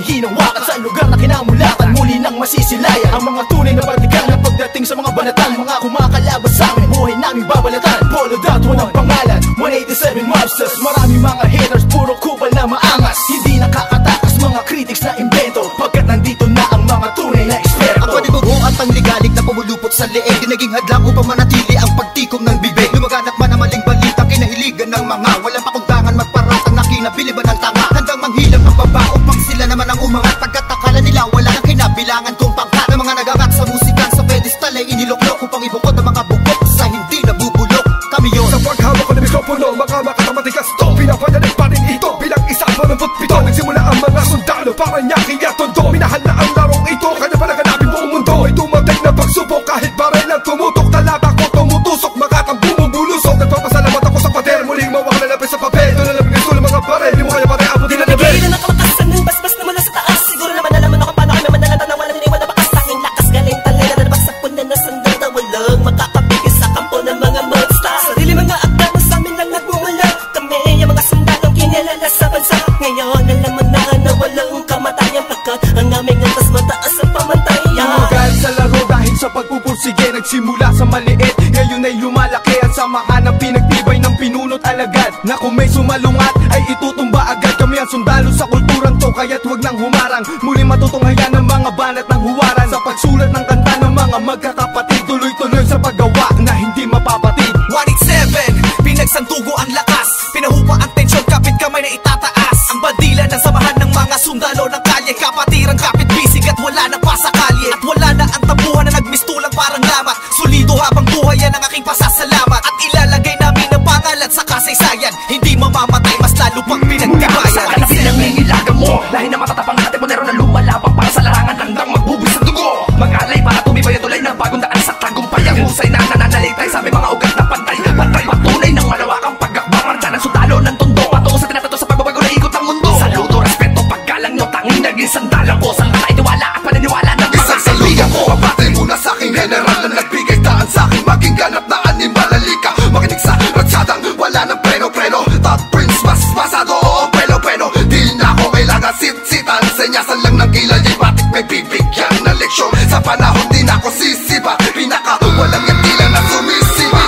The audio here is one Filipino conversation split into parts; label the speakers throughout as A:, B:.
A: ginawa. At sa lugar na kinamulatan, muli nang masisilayan ang mga tunay na partikan na pagdating sa mga banatan. Mga kumakalabas sa amin, buhay namin babalatan. Follow that, walang pangalan, 187 mobsters. Marami mga haters, puro kupal na maangas. Hindi nakakatakas mga critics na invento, pagkat nandito na ang mga tunay na eksperto.
B: Ang panibugo at pangligalig na pumulupot sa leeg, di naging hadlang upang manatili ang pagtikom ng bibig. Lumaganap man ang maling balita, kinahiligan ng mga walang pakundangan, magparatang na kinabiliban ng tanga. Handang manghilang ang baba upang sila naman ang umangat, pagkat akala nila wala nang kinabilangan kung pangkat. Ng mga nagangat sa musikan sa pedestal ay iniluklok upang ibukod ang mga bukok sa hindi nabubulok. Kami yun.
C: Sa paghawak ko ng mikropono, mga makatamatigas to, pinapadalig pa rin ito bilang isa 27. Nagsimula ang mga sundalo para nyaking at tondo. Minahal na ang larong ito, kanya pa naganapin buong mundo. Ay dumating na pagsubok kahit baril ang tumutok. Talata ko tumutusok, makatang bumubulusok. Nagpapasalamat ako sa pader, muling mawak na lapis sa papel. Doon na lang bigay sulo mga baril, di mo kaya pare abutin na level.
D: Nagigilan ang kalakasan ng basbas na mula sa taas. Siguro naman nalaman ako paano kami manalatan na walang iniwan na bakas. Tanging lakas galing talaga na nabagsak na nasandal na walang makakapigil sa kampo ng mga monsters. Sarili mga akda na sa amin lang nagmumula. Kami yung mga sundalong kinilala sa bansa. Ngayon alam mo na walang kamatayan, pagkat ang aming antas mataas ang pamantayan.
A: Magal sa laro dahil sa pagpupursige, nagsimula sa maliit, ngayon ay lumalaki. Ang samahan ng pinagtibay ng pinunot alagad, na kung may sumalungat ay itutumba agad. Kami ang sundalo sa kulturang to, kaya't huwag nang humarang. Muli matutunghayan ng mga banat ng huwaran, sa pagsulat ng kanta ng mga magkakapatid. Tuloy-tuloy sa paggawa na hindi mapapatid.
E: 187, pinagsantugo ang lakas, pinahupa ang tensyon, kapit kamay na itataas. Ang bandila ng samahan ng mga sundalo ng kalye, kapatirang kapit bisig at wala na pa sa kalye. At wala na ang tabuhan na nagmistulang parang lamat. Solido habang buhay yan ang aking pasasalamat. At ilalagay namin ang pangalan sa kasaysayan, hindi mamamatay, mas lalo pang pinagtibayan.
F: Sa kanapin ang nangilagan mo, lahi na matatapang natin, monero na lumalabang para sa larangan, handang magbubulis ng dugo. Mag-alay para tumibay ang tulay ng bagong daan sa tagumpay. Ang husay na nananalitay sa may mga ugat na pantay. Pantay patunay ng malawakang pagkakbang, marcha ng sundalo ng tondo, patungo sa tinatato sa pagbabago na ikot ang mundo. Saludo, respeto, paggalang nyo, tanging naging sandalan ko. Saan ka itiwala at paniniwala ng mga kaibigan ko.
G: Mapatay muna sa aking general na nagbigay daan sa aking maging ganap na animal. Halika, makinig sa ratsadang wala ng preno-preno. Top Prince, mas masado, oo, pelo-pelo. Di na ako kailangan sit-sitan, senyasan lang ng kilay. Batik may bibigyan na leksyon, sa panahon di na ako sisiba. Pinaka walang yung tila na sumisiba.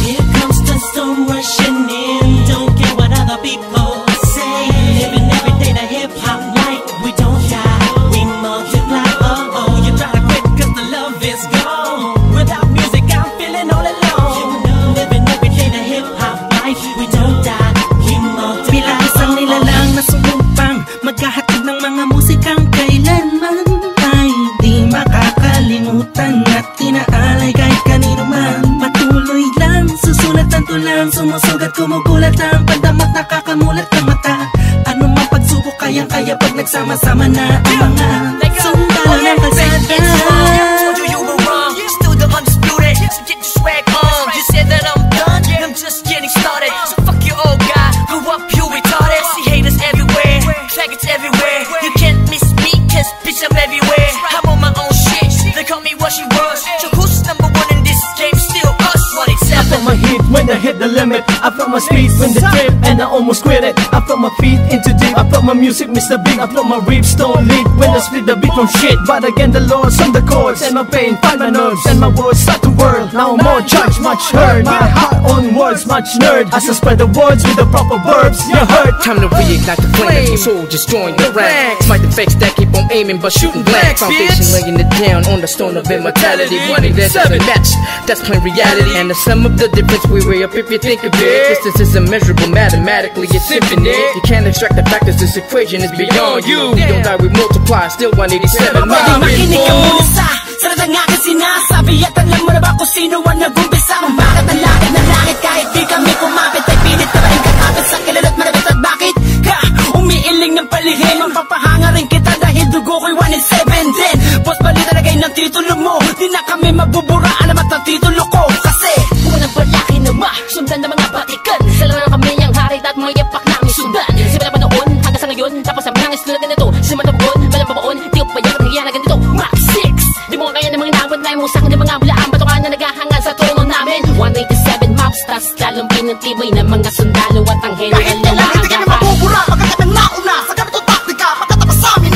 D: Here comes the storm rushing in, don't care what other people say. Living every day the hip-hop like we don't die, we multiply. Oh, you try to quit cause the love is gone. Without music I'm feeling all alone. Living every day the hip-hop life, we don't die, we multiply. Bilang isang nilalang na sumumpang maghahatid ng mga musikang kailanman ay di makakalimutan at inaalay kahit kanino man. Patuloy lang, susulat ang tulang, sumusugat, kumugulat ang pandamat, nakakamulat ang mata. Ano man pagsubok, kayang-kaya pag nagsama-sama na ang mga sundalo ng kalsada.
E: You were wrong, still the undisputed, so get your swag on. You said that I'm done, I'm just getting started. So fuck your old guy, grew up you retarded. See haters everywhere, faggots everywhere. You can't miss me, cause bitch I'm everywhere. I'm on my own shit, they call me what she was. So who's number one in this game? Still us, 187.
A: I felt my heat when I hit the limit, I felt my speed when the trip, and I almost quit it. I felt my feet into deep, I felt my music Mr. Big. I felt my ribs don't leak when I split the beat from shit. But again the Lord's on the chords, and my pain find my nerves, and my words start to whirl. Now more judge, much heard, my heart on words, much nerd. As I spread the words with the proper verbs, you heard.
F: Time to reignite the flame, soldiers join the ranks. Smite the fakes that keep on aiming but shooting blanks. Foundation laying it down on the stone of immortality. Wanting that doesn't match, that's plain reality. And the sum of the difference we weigh up if you think of it. Distance is immeasurable, mathematically it's infinite. You can't extract the factors, this equation is beyond you. We don't die, we multiply, still 187.
D: Makinig ka muna sa sarad ang aking sinasabi, at alam mo na ba kung sino ang nag-umpisa? Umakat ang langit ng langit kahit di kami kumapit, ay pilit na rin kakapit sa kilala't marabit. At bakit ka umiiling ng palihim? Magpapahanga rin kita dahil dugo ko'y 187 din. Boss balita lagay ng titulo mo, di na kami magbubura, alamat ang titulo ko. Kasi
H: unang palaki na sundan ng mga batikan, sila na kami ang harit at may yapak namin sundan. Simula pa noon hanggang sa ngayon, tapos ang mga tulad na nito. Simula pa noon, walang pabaon, di ko pa yan ang nangyayari na ganito. Max 6, di mo kaya ng mga inawat na imusang ng mga bulaan, patukan na naghahangal sa trono namin. 187 mobsters, lalong pinagtibay ng mga sundalo at ang general na
B: kahit kailan hindi kami mabubura, magkakatang nauna sa ganitong taktika, magkatapas sa amin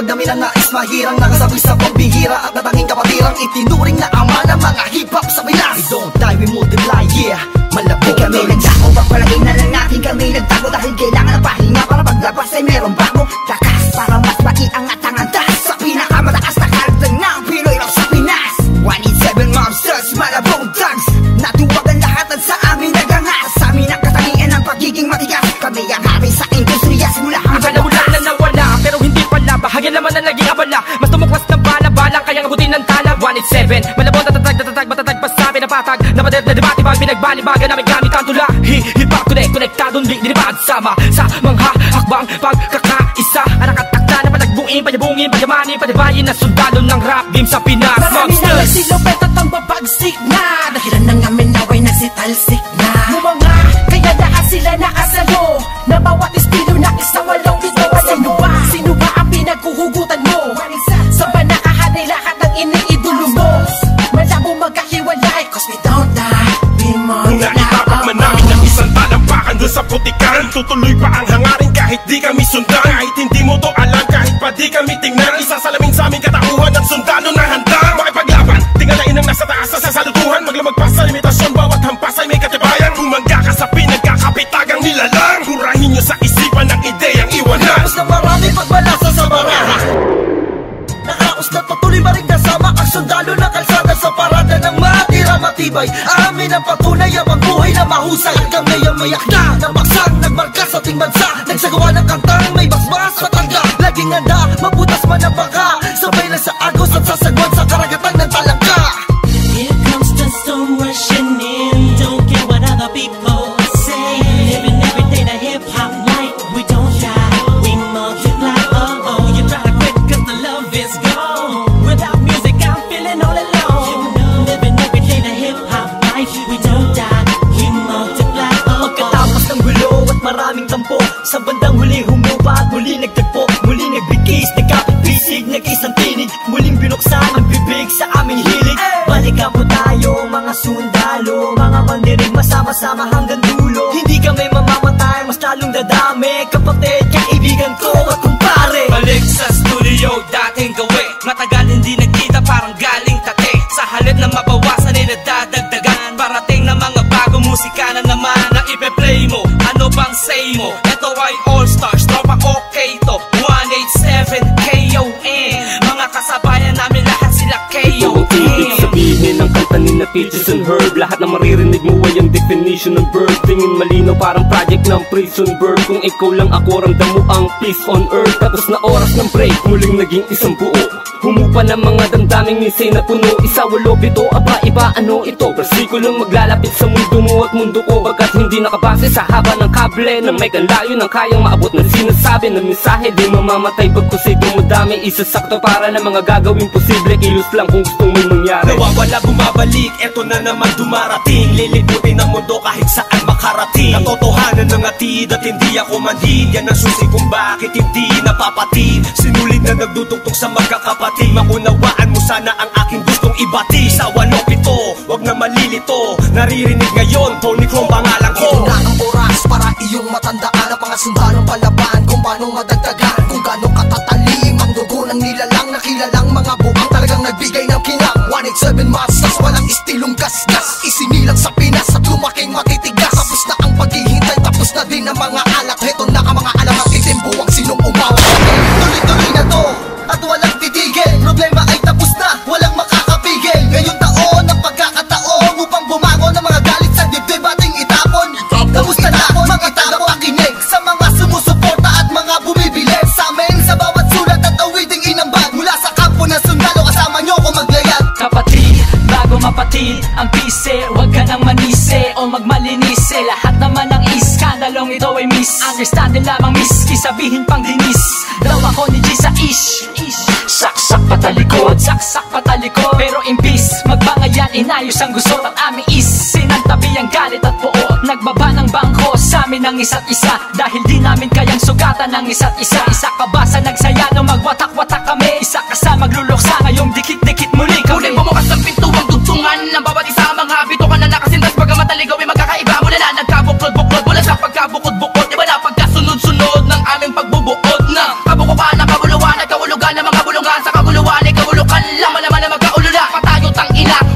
B: Pag namin ang nais mahirang nakasabi sa pambihira at natanging kapatirang itinuring na ama ng mga hip-hop sa Pinas. We don't die, we multiply, yeah. Malapit kami nagdako, pagpalagay na lang natin kami nagtago dahil kailangan ng pahinga para paglabas ay merong bago lakas para mas maiangat ang antas sa pinakamataas na karagdag ng Pinoy rap sa Pinas. 187 Mobsters, Malabong Thugs, natuwagan lahat at sa amin nagangas. Sa amin ang katangian ng pagiging matigas. Kami ang hari sa industriya simula hanggang
F: wala na nawala, pero hindi pala bahagi naman na naging abala. Mas tumuklas ng bala-balang kayang abutin ng tala. 187, malabong tatatag, matatag pa sa pinapatag. Napadet na debate pag pinagbalibagan namin gamit ang tula. Hip-hop konektadong di dinibad sama sa mga hakbang pagkakaisa. Anakatakta na palagbuin, panyabungin, panyamanin, panybayin na sundalo ng rap game sa Pinas.
D: Marami na nagsilupet at ang babagsik na dahilan ng amin naway nagsitalsik na mga kaya lahat sila nakasalo na bawat estilo na isawalaw ito. Sino ba ang pinagkuhugutan mo? Sa banakahan ay lahat ng iniidolo mo. Malabo magkahiwalay cause we don't die, we multiply.
C: Naitapak man namin ng isang talampakan doon sa putikan. Tutuloy pa ang hangarin kahit di kami sundan. Kahit hindi mo to alam, kahit pa di kami tingnan. Isasalamin sa aming katauhan ng sundalo na handang makipaglaban. Tingalain ang nasa taas sa salutuhan. Maglamag pa sa limitasyon, bawat hampas ay may katibayan. Humangga ka sa pinagkakapitagang nilalang. Hurahin nyo sa isipan ng ideyang iwanan.
B: Nakapos na marami pagbalasa sa baraha. Nakapos na patuloy maring kasama ang sundalo na kalsada sa parada ng matira matibay. Amin ang patunay ang buhay na mahusay. Kami ang mayak na namaksang nagmarka sa ating bansa. Nagsagawa ng kantang may basbas matangga. Laging handa, mabutas man ang baka. Sabay lang sa agos at sasagwan sa karagatan ng talangka.
D: Here comes the storm rushing in. Don't care what other people say. Living every day the hip-hop life. We don't die, we multiply. Oh, you try to quit cause the love is gone. Without music I'm feeling all alone. Living every day the hip-hop life. We don't die, we multiply.
B: Pagkatapos ng gulo at maraming tampo, sa bandang huli humupa at muli nagtagpo. Muli nagbigis, nagkapit-bisig, nag-isang tinig. Muling binuksan ang bibig sa aming hilig. Balikan po tayo mga sundalo, mga mandirig masama-sama hanggang dulo. Hindi kami mamamatay, mas lalong dadami. Kapatid, kaibigan ko at kumpare.
F: Balik sa studio, dating gawi. Matagal hindi nagkita, parang galing tate. Sa halip na mabawasan ay nadadagdagan. Parating na mga bago musika na naman na ipe-play mo. Ano bang say mo? Ito ay All Stars, tropa okay to 187 KON. Mga kasabayan namin lahat sila KON.
I: Ibig sabihin ang kanta ni na Peaches and Herb. Lahat na maririnig mo ay ang definition ng bird. Tingin malinaw parang project ng prison bird. Kung ikaw lang ako, ramdam mo ang peace on earth. Tapos na oras ng break, muling naging isang buo. Humupa ng mga damdaming misay na puno. Isa, walo, pito, aba, iba, ano ito? Versikulong maglalapit sa mundo mo at mundo ko. Pagkat hindi nakabase sa haba ng kable na may kanlayo ng kayang maabot na sinasabi na mensahe. Di mamamatay pagkusay dumadami. Isasakto para na mga gagawin posible. Kilos lang kung gusto mong mangyari.
C: Nawawala, bumabalik, eto na naman dumarating. Liliputin ang mundo kahit saan makarating. Natotohanan ng atid at hindi ako manhid. Yan ang susi kung bakit hindi napapatid. Sinulid na nagdutugtog sa magkakapatid. Maunawaan mo sana ang aking gustong ibati. Sa 107, wag na malilito. Naririnig ngayon, Tony Chrome pangalan ko.
B: Ito na ang oras para iyong matandaan ang mga sundalong palaban. Kung paano madagdagan, kung gaano katatalim ang dugo ng nilalang na kilalang mga buang talagang nagbigay ng kinang. 187 Mobsters, walang istilong gasgas. Isinilang sa Pinas at lumaking matitigas. Tapos na ang paghihintay, tapos na din ang mga alak. Heto na ang mga alamat, itimbuwang sinong umawa. Tuloy-tuloy na to at walang titigil. Problema ay tapos na, walang makakapigil. Ngayong taon ang pagkakataon upang bumangon ng mga galit sa dibdib ating itapon. Kamusta na mga tao pakinig sa mga sumusuporta at mga bumibili sa amin sa bawat sulat at awiding inambag. Mula sa kampo na sundalo, kasama nyo ko maglayag.
J: Kapatid, bago mapatid ang pise, huwag ka nang manise o magmalinise. Lahat naman ng iskandalong ito ay misunderstanding lamang, miski sabihin pang dinis. Daw ako ni G sa ish. Saksak patalikod, saksak patalikod. Pero imbis magbangayan, inayos ang gusto at aming is. Sinantabi ang galit at puot, nagbaba ng bangko sa amin ang isa't isa. Dahil di namin kayang sugatan ng isa't isa. Isa ka ba sa nagsaya nung magwatak-watak kami? Isa ka sa magluluksa ngayong dikit-dikit muli kami.
F: Muling bumukas ang pintuang dugtungan ng bawat isa. Mga habito ka na nakasintas, bagamat naligaw ay magkakaiba. Mula na nagkabuklod-buklod, mula sa pagkabukod-bukod. Iba na pagkasunod-sunod ng aming pagbubuod na kabukuhan, kabuluhan at kawulugan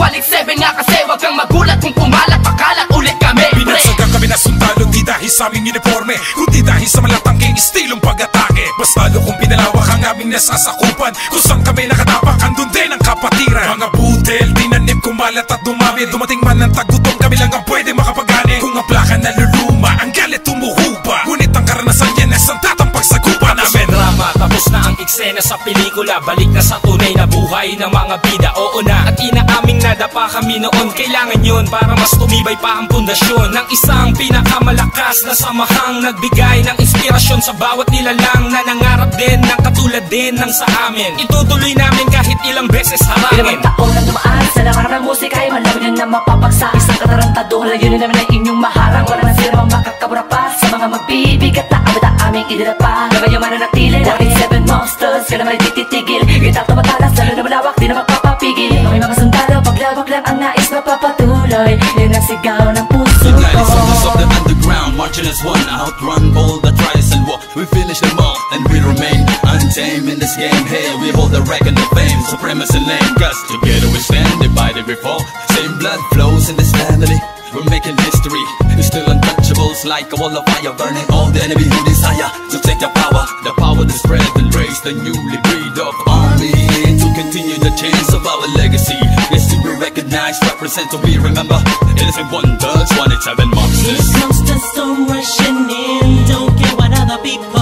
F: Quality 7 nga kasi wag kang magulat kung kumalat, pakalat ulit kami.
C: Pinagsagang kami na sundalo, di dahil sa aming uniforme, kundi dahil sa malatangking estilong pag-atake. Mas lalo kung pinalawak ang aming nasasakupan, kung saan kami nakatapak, andun din ang kapatiran. Mga budel, tinanim, kumalat at dumami. Dumating man ang tagutom, kami lang ang pwede makapagani. Kung ang plaka naluluma, ang galit tumuhupa, ngunit ang karanasan yan ay sandatang pagsagupa namin.
I: Drama, tapos na ang eksena sa pelikula, balik na sa tunay na buhay ng mga bida. Oo na, at inaaming nadapa kami noon. Kailangan yun para mas tumibay pa ang pundasyon ng isang pinakamalakas na samahang nagbigay ng inspirasyon sa bawat nilalang na nangarap din ng katulad din ng sa amin. Itutuloy namin kahit ilang beses harangin.
K: Ilang taon na dumaan sa nakarang ng musika ay malaman na mapapagsa. Isang katarantado, layunin namin ay inyong maharang. Wala man sila makakabura pa sa mga magbibigat na abot ang aming idinapa. Gawin yung mananatili natin 7 monsters, ka naman ititigil. Kita tumatalas, lalo na malawak, di na magpapapigil. May mga sundalo, paglawak lang ang nais mapapatuloy. Yun ang sigaw ng puso ko.
L: United soldiers of the underground, marching as one, outrun all the trials and war. We finish them all, and we remain untamed in this game. Hey, we hold the record of fame, supremacy lane. Cause together we stand, divided we fall. Same blood flows in this family. We're making history, we're still untouchables, like a wall of fire, burning all the enemy who desire to take the power to spread and raise the newly breed of army, to continue the chains of our legacy. It's to be recognized, represent, to be remember. Innocent wonders, 187 monsters.
D: Here comes the storm rushing in, don't care what other people